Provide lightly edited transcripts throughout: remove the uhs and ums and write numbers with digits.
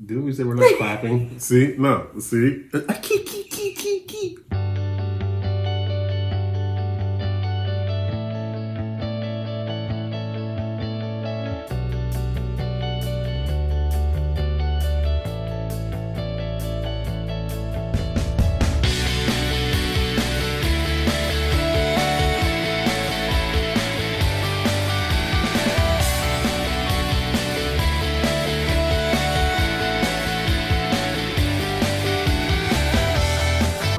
Didn't we say we're not clapping? See? No. See? Key.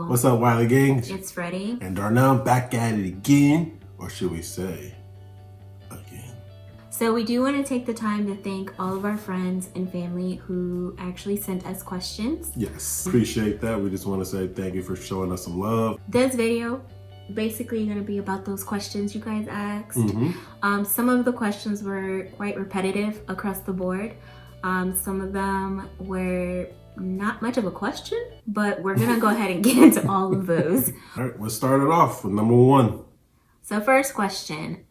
What's up, Wiley Gang? It's Freddie. And Darnell back at it again. Or should we say, again? So we do want to take the time to thank all of our friends and family who actually sent us questions. Yes, appreciate that. We just want to say thank you for showing us some love. This video basically going to be about those questions you guys asked. Some of the questions were quite repetitive across the board. Some of them were not much of a question, but we're gonna go ahead and get into all of those. All right, let's start it off with number one. So first question,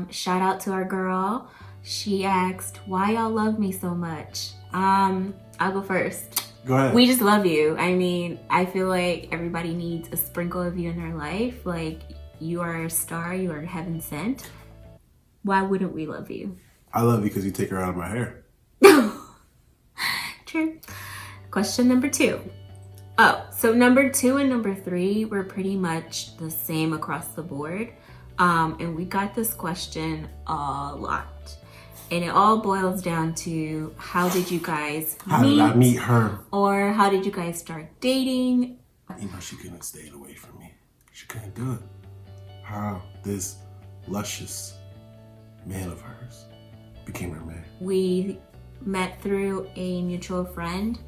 shout out to our girl. She asked, why y'all love me so much? I'll go first. Go ahead. We just love you. I mean, I feel like everybody needs a sprinkle of you in their life. Like, you are a star, you are heaven sent. Why wouldn't we love you? I love you because you take her out of my hair. True. Question number 2. So number 2 and number 3 were pretty much the same across the board. And we got this question a lot. And it all boils down to, how did you guys meet? How did I meet her? Or how did you guys start dating? You know, she couldn't stay away from me. She couldn't do it. How this luscious man of hers became her man. We met through a mutual friend.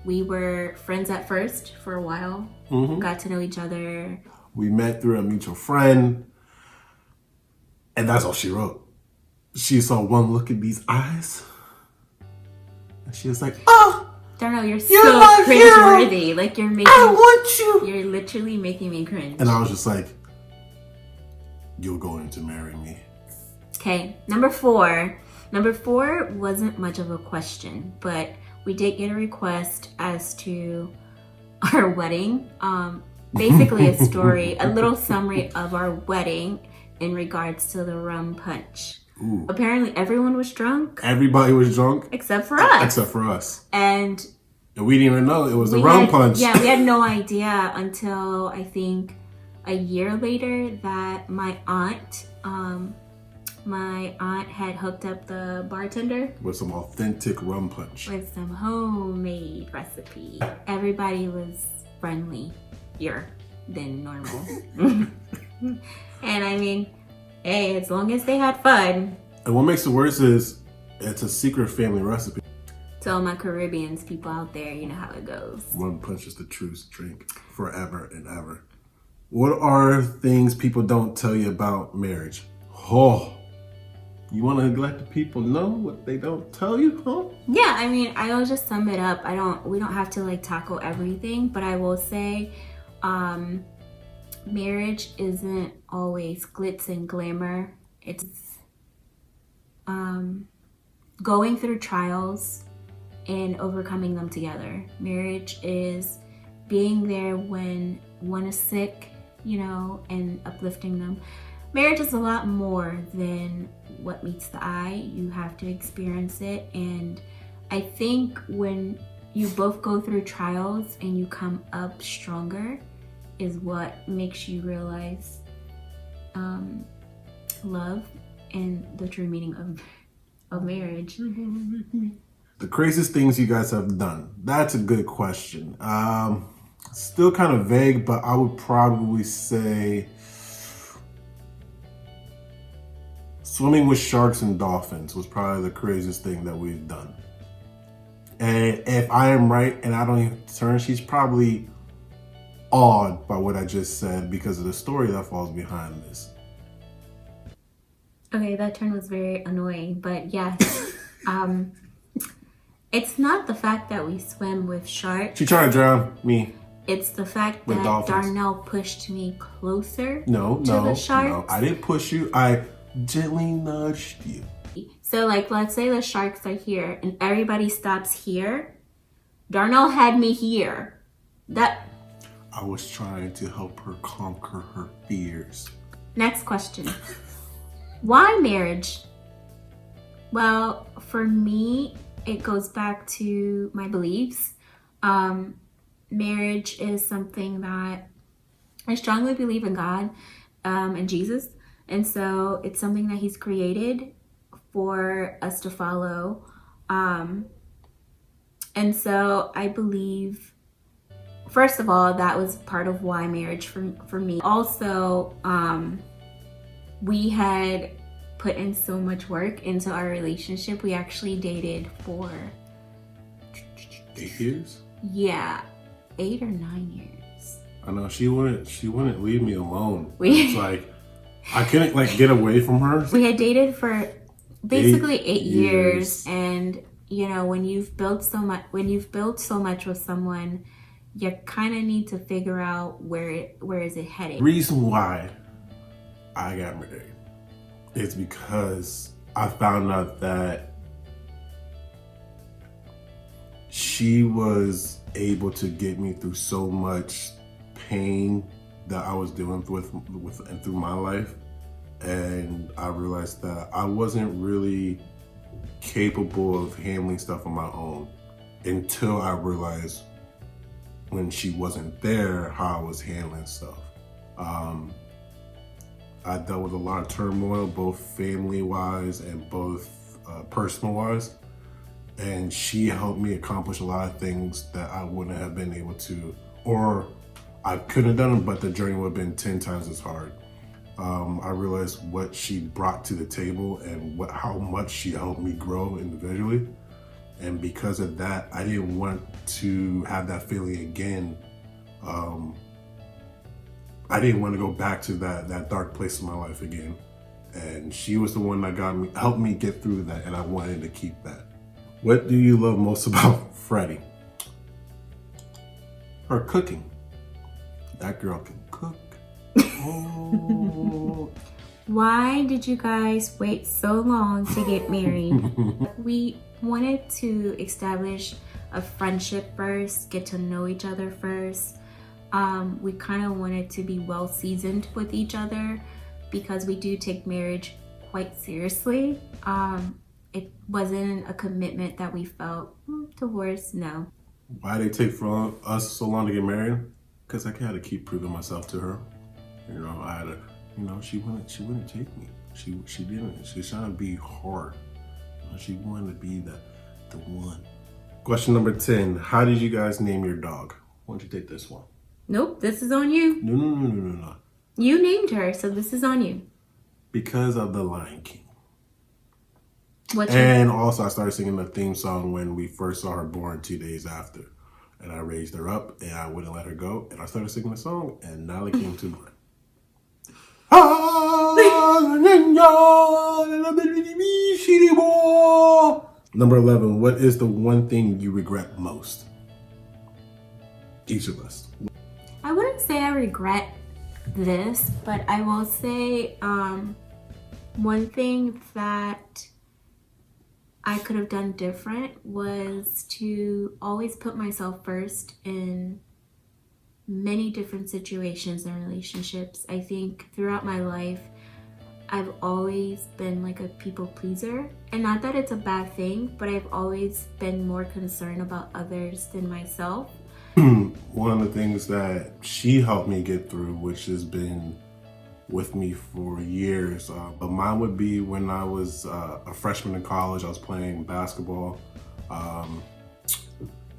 We were friends at first for a while, got to know each other. We met through a mutual friend, and that's all she wrote. She saw one look in these eyes, and she was like, "Oh, Darnell, you're so cringe-worthy. Like, you're making, I want you." You're literally making me cringe. And I was just like, "You're going to marry me." Okay, number 4. Number 4 wasn't much of a question, but we did get a request as to our wedding. Basically a story, a little summary of our wedding in regards to the rum punch. Ooh. Apparently everyone was drunk. Everybody was drunk. Except for us. Except for us. And we didn't even know it was a rum punch. Yeah, we had no idea until I think a year later that my aunt had hooked up the bartender with some authentic rum punch. With some homemade recipe. Everybody was friendlier than normal. And I mean, hey, as long as they had fun. And what makes it worse is it's a secret family recipe. To all my Caribbeans people out there, you know how it goes. Rum punch is the truest drink forever and ever. What are things people don't tell you about marriage? Oh, you want to let the people know what they don't tell you, huh? Yeah, I mean, I'll just sum it up. We don't have to like tackle everything, but I will say, marriage isn't always glitz and glamour. It's going through trials and overcoming them together. Marriage is being there when one is sick, you know, and uplifting them. Marriage is a lot more than what meets the eye. You have to experience it. And I think when you both go through trials and you come up stronger is what makes you realize love and the true meaning of marriage. The craziest things you guys have done. That's a good question. Still kind of vague, but I would probably say swimming with sharks and dolphins was probably the craziest thing that we've done. And if I am right and I don't even turn, she's probably awed by what I just said because of the story that falls behind this. Okay, that turn was very annoying, but yes. It's not the fact that we swim with sharks. She tried to drown me. It's the fact that Darnell pushed me closer to the sharks. No, I didn't push you. I gently nudged you. So like, let's say the sharks are here and everybody stops here. Darnell had me here. I was trying to help her conquer her fears. Next question. Why marriage? Well, for me, it goes back to my beliefs. Marriage is something that I strongly believe in God and Jesus. And so it's something that he's created for us to follow. And so I believe, first of all, that was part of why marriage for me. Also, we had put in so much work into our relationship. We actually dated for 8 years? Yeah, 8 or 9 years. I know she wouldn't leave me alone. It's like I couldn't like get away from her. We had dated for basically 8 years, and you know, when you've built so much with someone, you kind of need to figure out where is it heading. The reason why I got married is because I found out that she was able to get me through so much pain that I was dealing with and through my life, and I realized that I wasn't really capable of handling stuff on my own until I realized when she wasn't there how I was handling stuff. I dealt with a lot of turmoil, both family-wise and both personal-wise, and she helped me accomplish a lot of things that I wouldn't have been able to, or I couldn't have done it, but the journey would have been 10 times as hard. I realized what she brought to the table and how much she helped me grow individually. And because of that, I didn't want to have that feeling again. I didn't want to go back to that dark place in my life again. And she was the one that helped me get through that, and I wanted to keep that. What do you love most about Freddie? Her cooking. That girl can cook. Oh. Why did you guys wait so long to get married? We wanted to establish a friendship first, get to know each other first. We kind of wanted to be well seasoned with each other because we do take marriage quite seriously. It wasn't a commitment that we felt, divorce, no. Why did it take for us so long to get married? Because I had to keep proving myself to her. You know, I had to, you know, she wouldn't take me. She didn't. She was trying to be hard. You know, she wanted to be the one. Question number 10. How did you guys name your dog? Why don't you take this one? Nope, this is on you. No. You named her, so this is on you. Because of The Lion King. And also I started singing the theme song when we first saw her born 2 days after. And I raised her up and I wouldn't let her go. And I started singing the song and Nala came to mind. Number 11, what is the one thing you regret most? Each of us. I wouldn't say I regret this, but I will say one thing that I could have done different was to always put myself first in many different situations and relationships. I think throughout my life, I've always been like a people pleaser. And not that it's a bad thing, but I've always been more concerned about others than myself. One of the things that she helped me get through, which has been with me for years, but mine would be when I was a freshman in college. I was playing basketball,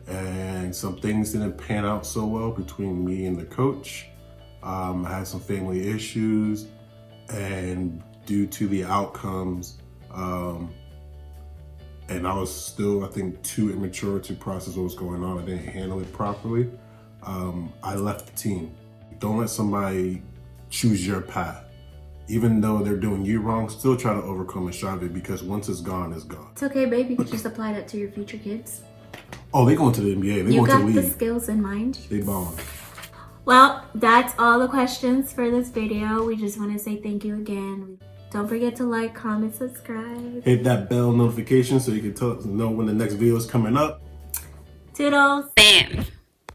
and some things didn't pan out so well between me and the coach. I had some family issues, and due to the outcomes, and I was still, I think, too immature to process what was going on. I didn't handle it properly. I left the team. Don't let somebody choose your path. Even though they're doing you wrong, still try to overcome and strive it, because once it's gone, it's gone. It's okay, babe. You can just apply that to your future kids. Oh, they going to the NBA. They you going to got league. the skills in mind. They balling. Well, that's all the questions for this video. We just want to say thank you again. Don't forget to like, comment, subscribe. Hit that bell notification so you can know when the next video is coming up. Toodles. Bam.